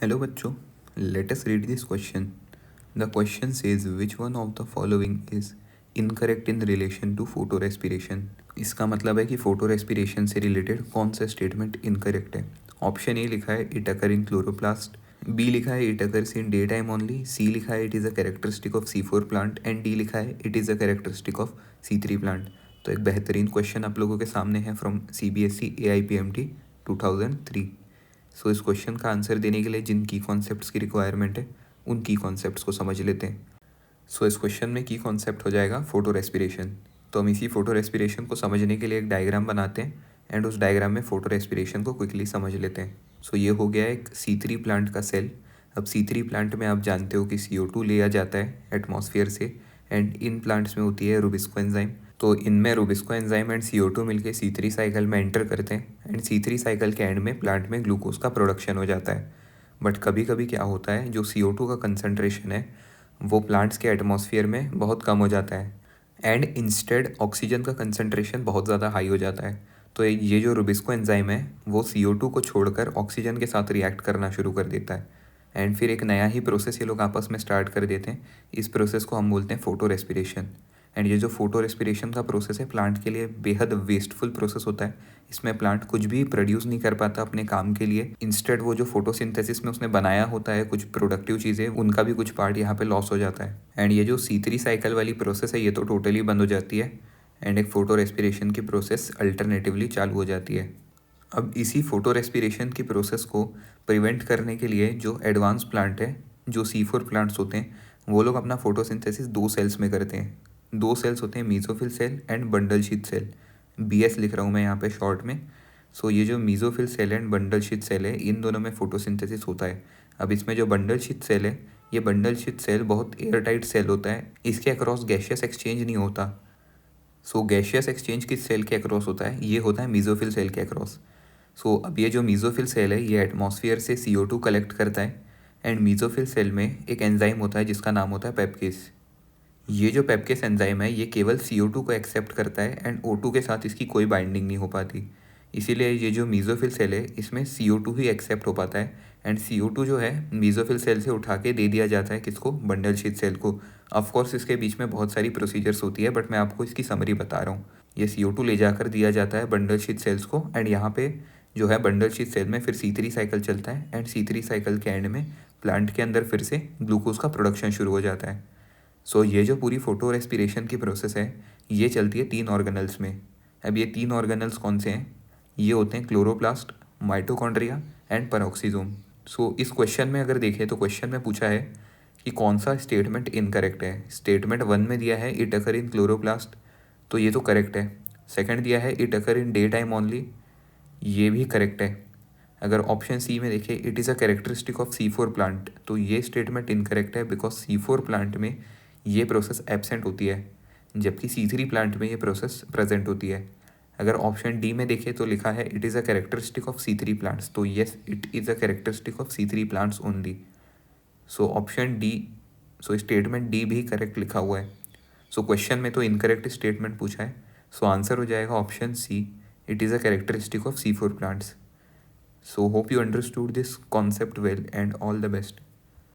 Hello बच्चों, let us read this question. The question says which one of the following is incorrect in relation to photo respiration. इसका मतलब है कि photo respiration से related कौन सा स्टेटमेंट इनकरेक्ट है। ऑप्शन ए लिखा है it occur in chloroplast, B लिखा है it occurs in daytime only, C लिखा है it is a characteristic of C4 plant and D लिखा है it is a characteristic of C3 plant. तो एक बेहतरीन क्वेश्चन आप लोगों के सामने है फ्रॉम CBSE AIPMT 2003। सो इस क्वेश्चन का आंसर देने के लिए जिन की कॉन्सेप्ट्स की रिक्वायरमेंट है उन की कॉन्सेप्ट्स को समझ लेते हैं। सो इस क्वेश्चन में की कॉन्सेप्ट हो जाएगा फोटो रेस्पिरेशन। तो हम इसी फोटो रेस्पिरेशन को समझने के लिए एक डायग्राम बनाते हैं एंड उस डायग्राम में फोटो रेस्पिरेशन को क्विकली समझ लेते हैं। सो ये हो गया एक C3 प्लांट का सेल। अब C3 प्लांट में आप जानते हो कि CO2 लिया जाता है एटमॉस्फेयर से एंड इन प्लांट्स में होती है रुबिस्को एंजाइम। तो इनमें रुबिस्को एंजाइम एंड CO2 मिलके C3 साइकिल में एंटर करते हैं एंड C3 साइकिल के एंड में प्लांट में ग्लूकोज का प्रोडक्शन हो जाता है। बट कभी कभी क्या होता है, जो CO2 का कंसनट्रेशन है वो प्लांट्स के एटमॉस्फेयर में बहुत कम हो जाता है एंड इंस्टेड ऑक्सीजन का कंसनट्रेशन बहुत ज़्यादा हाई हो जाता है। तो ये जो रुबिस्को एंजाइम है वो CO2 को छोड़कर ऑक्सीजन के साथ रिएक्ट करना शुरू कर देता है एंड फिर एक नया ही प्रोसेस ये लोग आपस में स्टार्ट कर देते हैं। इस प्रोसेस को हम बोलते हैं फोटो रेस्पिरेशन। एंड ये जो फोटो रेस्पिरेशन का प्रोसेस है प्लांट के लिए बेहद वेस्टफुल प्रोसेस होता है। इसमें प्लांट कुछ भी प्रोड्यूस नहीं कर पाता अपने काम के लिए। इंस्टेड वो जो फोटोसिंथेसिस में उसने बनाया होता है कुछ प्रोडक्टिव चीज़ें, उनका भी कुछ पार्ट यहाँ पे लॉस हो जाता है। एंड ये जो C3 साइकिल वाली प्रोसेस है ये तो टोटली बंद हो जाती है एंड एक फोटो रेस्पिरेशन की प्रोसेस अल्टरनेटिवली चालू हो जाती है। अब इसी फोटो रेस्पिरेशन की प्रोसेस को प्रिवेंट करने के लिए जो एडवांस प्लांट है, जो C4 प्लांट्स होते हैं, वो लोग अपना फोटोसिंथेसिस दो सेल्स में करते हैं। दो सेल्स होते हैं mesophyll cell and bundle sheath cell. BS लिख रहा हूँ मैं यहाँ पे शॉर्ट में। सो ये जो mesophyll cell and bundle sheath cell है इन दोनों में फोटोसिंथेसिस होता है। अब इसमें जो बंडल शीथ सेल है, ये बंडल शीथ सेल बहुत एयरटाइट सेल होता है, इसके अक्रॉस गैशियस एक्सचेंज नहीं होता। सो गैशियस एक्सचेंज किस सेल के अक्रॉस होता है, ये होता है मीजोफिल सेल के अक्रॉस। सो अब ये जो मीजोफिल सेल है ये एटमॉस्फेयर से CO2 कलेक्ट करता है एंड मीजोफिल सेल में एक एंजाइम होता है जिसका नाम होता है पेप्केस। ये जो पेप्केस एंजाइम है ये केवल CO2 को एक्सेप्ट करता है एंड O2 के साथ इसकी कोई बाइंडिंग नहीं हो पाती। इसीलिए ये जो मीजोफिल सेल है इसमें CO2 ही एक्सेप्ट हो पाता है एंड CO2 जो है मीजोफिल सेल से उठा के दे दिया जाता है किसको, बंडल शीथ सेल को। ऑफकोर्स इसके बीच में बहुत सारी प्रोसीजर्स होती है बट मैं आपको इसकी समरी बता रहा हूँ। ये CO2 ले जाकर दिया जाता है बंडल शीथ सेल्स को एंड यहाँ पे जो है बंडल शीथ सेल में फिर C3 साइकिल चलता है एंड C3 साइकिल के एंड में प्लांट के अंदर फिर से ग्लूकोज का प्रोडक्शन शुरू हो जाता है। सो ये जो पूरी फोटो रेस्पिरेशन की प्रोसेस है ये चलती है 3 ऑर्गेनल्स में। अब ये 3 ऑर्गेनल्स कौन से हैं, ये होते हैं क्लोरोप्लास्ट, माइटोकॉन्ड्रिया एंड पेरोक्सीसोम। सो इस क्वेश्चन में अगर देखें तो क्वेश्चन में पूछा है कि कौन सा स्टेटमेंट इनकरेक्ट है। स्टेटमेंट 1 में दिया है इट अकर इन क्लोरोप्लास्ट, तो ये तो करेक्ट है। सेकंड दिया है it occur in daytime only, ये भी करेक्ट है। अगर ऑप्शन सी में देखें it is a characteristic of C4 plant, तो ये स्टेटमेंट इनकरेक्ट है बिकॉज C4 प्लांट में ये प्रोसेस एब्सेंट होती है जबकि C3 प्लांट में ये प्रोसेस प्रेजेंट होती है। अगर ऑप्शन डी में देखें तो लिखा है it is a characteristic of C3 plants, तो yes it is a characteristic of C3 plants only. So option D, so statement D भी करेक्ट लिखा हुआ है। सो क्वेश्चन में तो इनकरेक्ट स्टेटमेंट पूछा है, सो आंसर हो जाएगा option C, it is a characteristic of C4 plants. So hope you understood this concept well and all the best.